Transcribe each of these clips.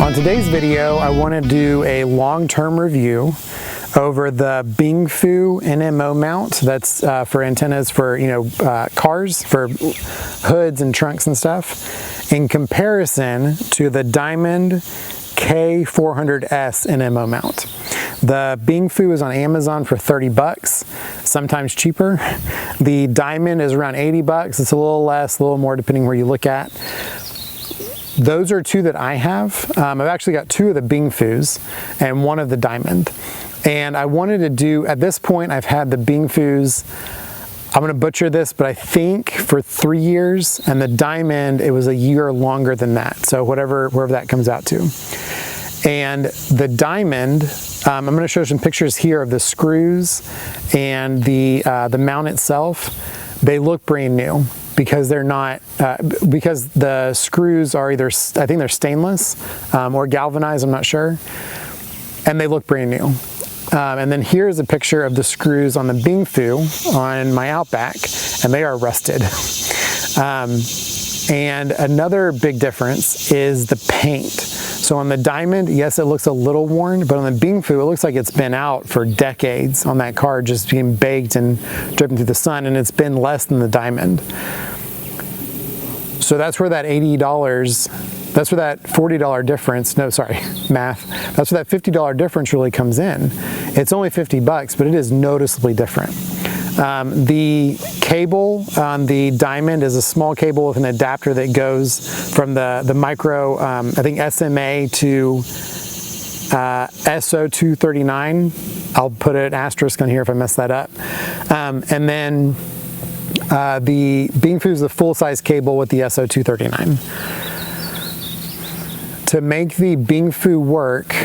On today's video, I want to do a long-term review over the Bingfu NMO mount. That's for antennas for cars, for hoods and trunks and stuff, in comparison to the Diamond K400S NMO mount. The Bingfu is on Amazon for 30 bucks, sometimes cheaper. The Diamond is around 80 bucks. It's a little less, a little more depending where you look at. Those are two that I have. I've actually got two of the Bingfus and one of the Diamond. And I wanted to do, at this point, I've had the Bingfus, I'm gonna butcher this, but I think for 3 years, and the Diamond, it was a year longer than that. So wherever that comes out to. And the Diamond, I'm gonna show some pictures here of the screws and the mount itself. They look brand new because they're not, because the screws are either, I think they're stainless or galvanized, I'm not sure. And they look brand new. And then here's a picture of the screws on the Bingfu on my Outback, and they are rusted. And another big difference is the paint. So on the Diamond, yes, it looks a little worn, but on the Bingfu, it looks like it's been out for decades on that car, just being baked and dripping through the sun, and it's been less than the Diamond. So that's where that $80, that's where that $40 difference, no, sorry, math. That's where that $50 difference really comes in. It's only 50 bucks, but it is noticeably different. The cable on the Diamond is a small cable with an adapter that goes from the micro, I think SMA to SO239. I'll put an asterisk on here if I mess that up. And then the Bingfu is the full-size cable with the SO239. To make the Bingfu work,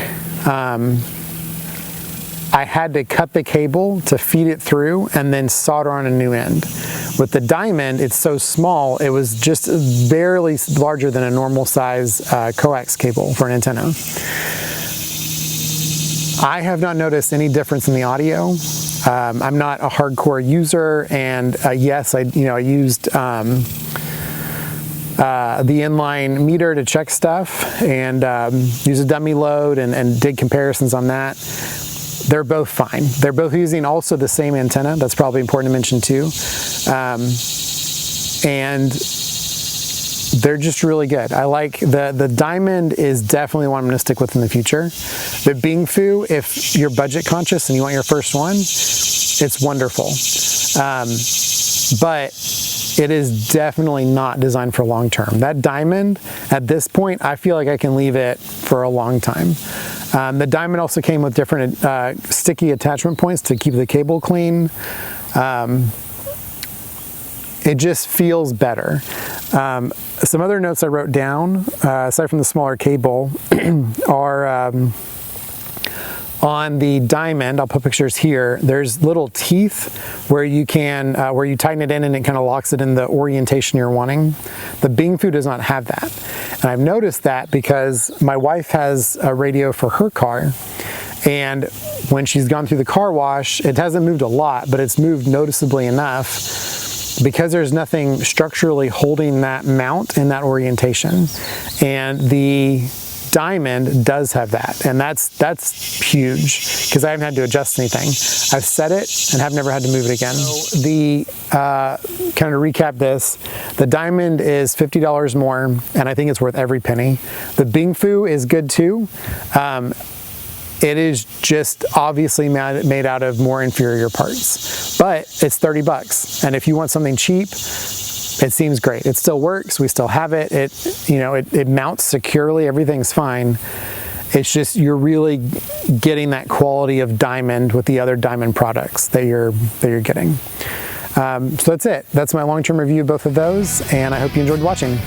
I had to cut the cable to feed it through and then solder on a new end. With the Diamond, it's so small, it was just barely larger than a normal size coax cable for an antenna. I have not noticed any difference in the audio. I'm not a hardcore user, and yes, I used the inline meter to check stuff and use a dummy load and did comparisons on that. They're both fine. They're both using also the same antenna. That's probably important to mention too. And they're just really good. I like the Diamond is definitely one I'm gonna stick with in the future. The Bingfu, if you're budget conscious and you want your first one, it's wonderful. But it is definitely not designed for long term. That Diamond, at this point, I feel like I can leave it for a long time. The Diamond also came with different sticky attachment points to keep the cable clean. It just feels better. Some other notes I wrote down, aside from the smaller cable, are on the Diamond. I'll put pictures here. There's little teeth where you can, where you tighten it in and it kind of locks it in the orientation you're wanting. The Bingfu does not have that. And I've noticed that because my wife has a radio for her car, and when she's gone through the car wash, it hasn't moved a lot, but it's moved noticeably enough because there's nothing structurally holding that mount in that orientation. And the Diamond does have that, and that's huge because I haven't had to adjust anything. I've set it and have never had to move it again. So the kind of recap this, the Diamond is $50 more, and I think it's worth every penny. The Bingfu is good too. It is just obviously made out of more inferior parts, but it's 30 bucks, and if you want something cheap, it seems great. It still works. We still have it. It mounts securely. Everything's fine. It's just you're really getting that quality of Diamond with the other Diamond products that you're getting. So that's it. That's my long-term review of both of those, and I hope you enjoyed watching.